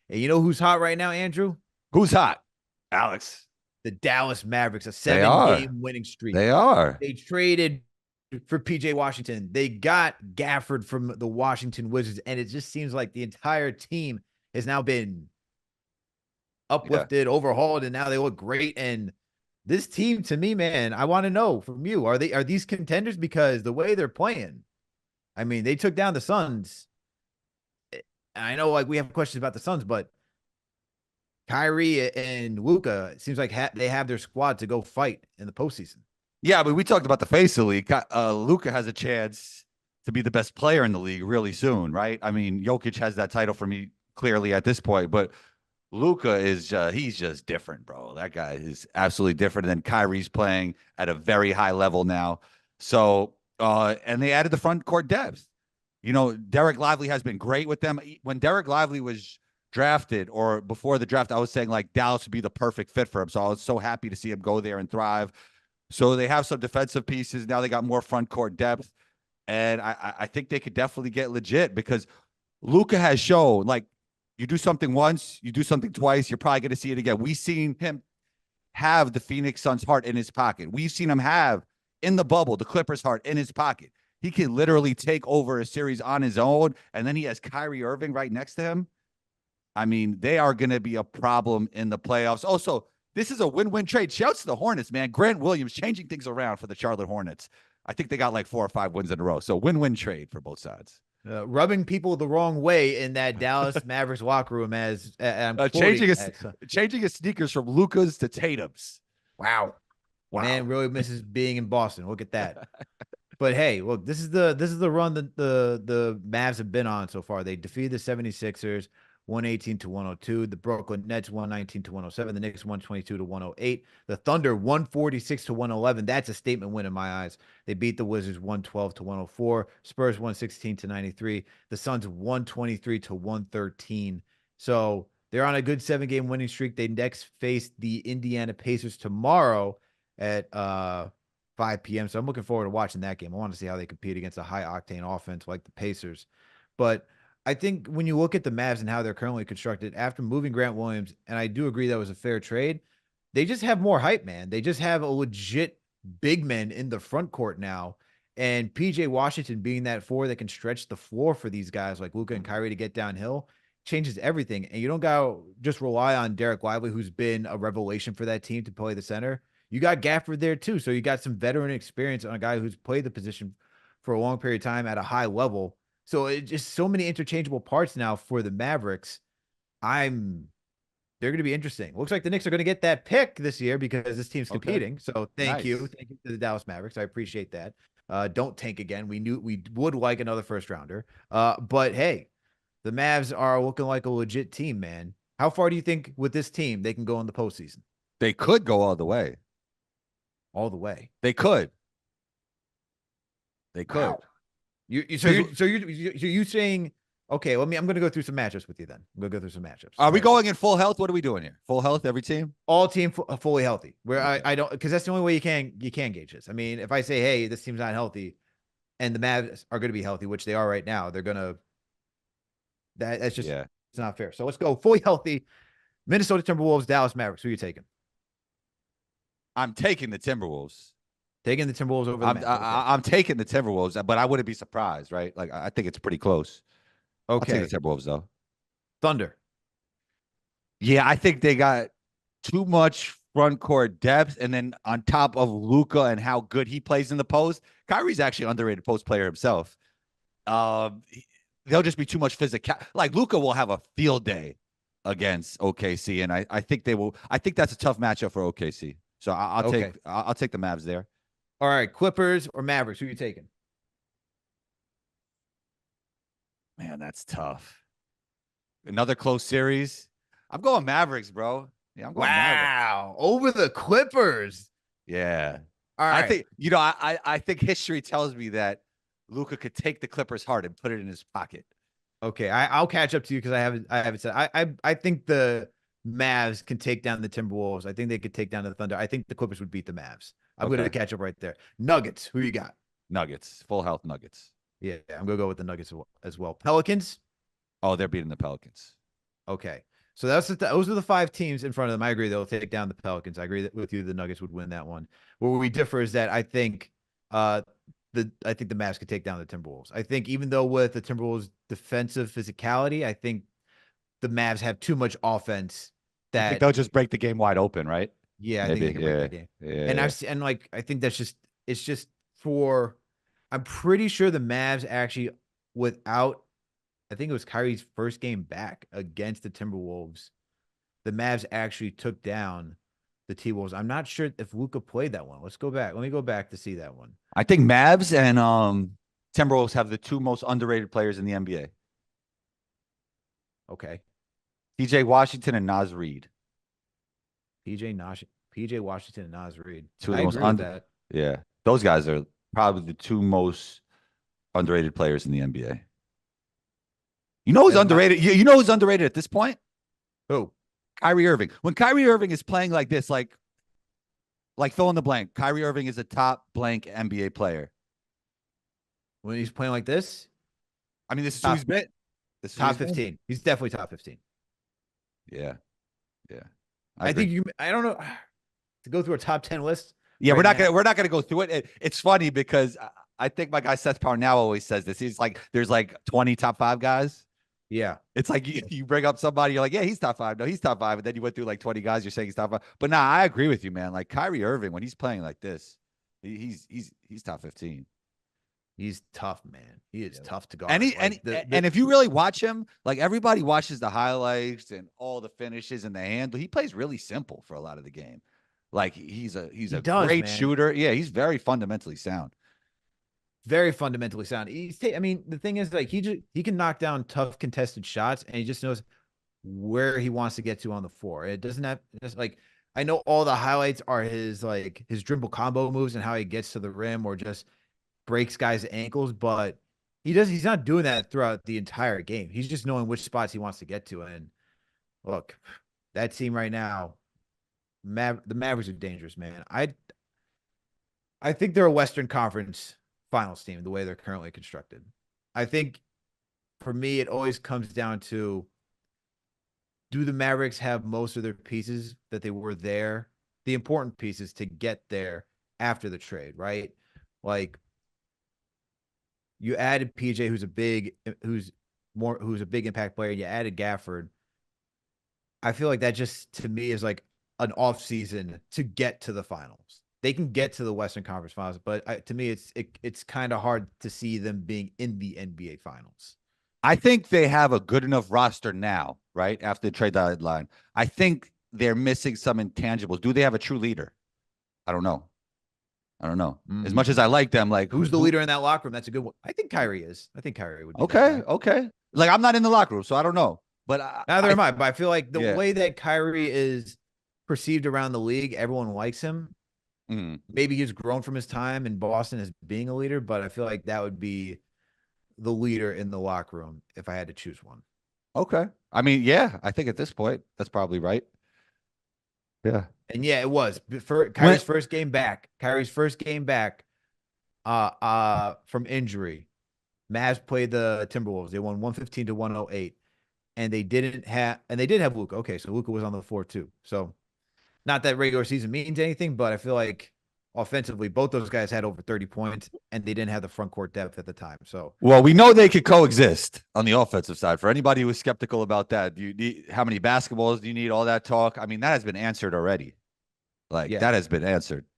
And you know who's hot right now, Andrew? Who's hot? Alex. The Dallas Mavericks, a They are. 7-game winning streak. They are. They traded for PJ Washington. They got Gafford from the Washington Wizards, and it just seems like the entire team has now been Yeah. uplifted, overhauled, and now they look great. And this team, to me, man, I want to know from you: are these contenders? Because the way they're playing, I mean, they took down the Suns. I know, like we have questions about the Suns, but Kyrie and Luka, it seems like they have their squad to go fight in the postseason. Yeah, but we talked about the face of the league. Luca has a chance to be the best player in the league really soon, right? I mean, Jokic has that title for me clearly at this point, but Luca is he's just different, bro. That guy is absolutely different. And then Kyrie's playing at a very high level now. So and they added the front court depth. You know, Derek Lively has been great with them. When Derek Lively was drafted or before the draft, I was saying like Dallas would be the perfect fit for him. So I was so happy to see him go there and thrive. So they have some defensive pieces. Now they got more front court depth. And I think they could definitely get legit because Luca has shown like you do something once, you do something twice, you're probably going to see it again. We've seen him have the Phoenix Suns heart in his pocket. We've seen him have in the bubble the Clippers heart in his pocket. He can literally take over a series on his own. And then he has Kyrie Irving right next to him. I mean, they are going to be a problem in the playoffs. Also, this is a win-win trade. Shouts to the Hornets, man. Grant Williams changing things around for the Charlotte Hornets. I think they got like 4 or 5 wins in a row. So win-win trade for both sides. Rubbing people the wrong way in that Dallas Mavericks locker room as I'm quoting. Changing his sneakers from Luca's to Tatum's. Wow. Wow. Man really misses being in Boston. Look at that. But hey, look, this is the run that the Mavs have been on so far. They defeated the 76ers 118 to 102, the Brooklyn Nets 119 to 107, the Knicks 122 to 108, the Thunder 146 to 111. That's a statement win in my eyes. They beat the Wizards 112 to 104, Spurs 116 to 93, the Suns 123 to 113. So they're on a good 7-game winning streak. They next face the Indiana Pacers tomorrow at 5 p.m. So I'm looking forward to watching that game. I want to see how they compete against a high octane offense like the Pacers. But I think when you look at the Mavs and how they're currently constructed after moving Grant Williams, and I do agree that was a fair trade, they just have more hype, man. They just have a legit big man in the front court now. And PJ Washington being that four that can stretch the floor for these guys like Luka and Kyrie to get downhill changes everything. And you don't got to just rely on Derek Lively, who's been a revelation for that team to play the center. You got Gafford there too. So you got some veteran experience on a guy who's played the position for a long period of time at a high level. So it's just so many interchangeable parts now for the Mavericks. They're going to be interesting. Looks like the Knicks are going to get that pick this year because this team's Okay. competing. So Nice. thank you to the Dallas Mavericks. I appreciate that. Don't tank again. We knew we would like another first rounder. But hey, the Mavs are looking like a legit team, man. How far do you think with this team they can go in the postseason? They could go all the way. All the way. They could. They could. Wow. You saying okay? I'm going to go through some matchups with you then. I'm going to go through some matchups. Are All we right. going in full health? What are we doing here? Full health, every team? All team fully healthy. Where Okay. I don't because that's the only way you can gauge this. I mean, if I say hey, this team's not healthy, and the Mavs are going to be healthy, which they are right now, they're going to that's just Yeah. it's not fair. So let's go fully healthy. Minnesota Timberwolves, Dallas Mavericks. Who are you taking? I'm taking the Timberwolves. Taking the Timberwolves over the Mavs. Okay. I'm taking the Timberwolves, but I wouldn't be surprised, right? Like I think it's pretty close. I'll take Okay. the Timberwolves though. Thunder. Yeah, I think they got too much front court depth, and then on top of Luca and how good he plays in the post, Kyrie's actually an underrated post player himself. Um, There'll just be too much physical. Like Luca will have a field day against OKC, and I think they will. I think that's a tough matchup for OKC. So Okay. I'll take the Mavs there. All right. Clippers or Mavericks? Who are you taking? Man, that's tough. Another close series. I'm going Mavericks, bro. Yeah, I'm going Mavericks. Wow. Over the Clippers. Yeah. All I right. think, I think history tells me that Luca could take the Clippers heart and put it in his pocket. Okay, I'll catch up to you because I haven't said I think the Mavs can take down the Timberwolves. I think they could take down the Thunder. I think the Clippers would beat the Mavs. I'm going to Okay. catch up right there. Nuggets, who you got? Nuggets, full health Nuggets. Yeah, I'm going to go with the Nuggets as well. Pelicans. Oh, they're beating the Pelicans. Okay. So those are the five teams in front of them. I agree they'll take down the Pelicans. I agree with you. The Nuggets would win that one. Where we differ is that uh I think the Mavs could take down the Timberwolves. I think even though with the Timberwolves defensive physicality, I think the Mavs have too much offense You think that they'll just break the game wide open, right? yeah, I think they Maybe. can break the Yeah. game. And Yeah. like I think that's just it's just for I'm pretty sure the Mavs actually without I think it was Kyrie's first game back against the Timberwolves. The Mavs actually took down the T-Wolves. I'm not sure if Luka played that one. Let's go back. Let me go back to see that one. I think Mavs and Timberwolves have the two most underrated players in the NBA. Okay. TJ Washington and Naz Reid. PJ Nash, PJ Washington and Nas Reed. Two of I the most agree with that. yeah. Those guys are probably the two most underrated players in the NBA. You know who's And my underrated? You know who's underrated at this point? who? Kyrie Irving. When Kyrie Irving is playing like this, like fill in the blank, Kyrie Irving is a top blank NBA player. When he's playing like this, I mean, this is who top he's been. This is who top he's been. 15. He's definitely top 15. Yeah. Yeah. I agree. think I don't know to go through a top 10 list. Yeah, right now. we're not gonna go through it. It's funny because I think my guy Seth Parnell always says this. He's like, there's like 20 top 5 guys. Yeah. It's like you bring up somebody, you're like, yeah, he's top 5. No, he's top 5. And then you went through like 20 guys, you're saying he's top 5. But nah, I agree with you, man. Like Kyrie Irving, when he's playing like this, he's top 15. He's tough, man. He is tough to guard. And and if you really watch him, like everybody watches the highlights and all the finishes and the handle, he plays really simple for a lot of the game. Like he's a great shooter. Yeah, he's very fundamentally sound. Very fundamentally sound. I mean, the thing is, like, he can knock down tough contested shots, and he just knows where he wants to get to on the floor. It doesn't have just like I know all the highlights are his dribble combo moves and how he gets to the rim or just breaks guys' ankles, but he's not doing that throughout the entire game. He's just knowing which spots he wants to get to. And look, that team right now, the Mavericks are dangerous, man. I think they're a Western Conference Finals team the way they're currently constructed. I think for me, it always comes down to do the Mavericks have most of their pieces that they were there, the important pieces to get there after the trade, right? Like you added PJ, who's a big impact player. You added Gafford. I feel like that just to me is like an off season to get to the finals. They can get to the Western Conference Finals, but to me, it's kind of hard to see them being in the NBA Finals. I think they have a good enough roster now, right? After the trade deadline. I think they're missing some intangibles. Do they have a true leader? I don't know. As much as I like them, like who's the leader in that locker room? That's a good one. I think Kyrie is. I think Kyrie would be. Okay. Like I'm not in the locker room, so I don't know. But neither am I. But I feel like the way that Kyrie is perceived around the league, everyone likes him. Maybe he's grown from his time in Boston as being a leader, but I feel like that would be the leader in the locker room if I had to choose one. Okay. I mean, yeah, I think at this point, that's probably right. Yeah. And yeah, it was for Kyrie's first game back. From injury. Mavs played the Timberwolves. They won 115 to 108. And they did have Luka. Okay, so Luka was on the floor too. So not that regular season means anything, but I feel like offensively, both those guys had over 30 points, and they didn't have the front court depth at the time. So, well, we know they could coexist on the offensive side. For anybody who was skeptical about that, do you need how many basketballs do you need? All that talk. I mean, that has been answered already. Like that has been answered.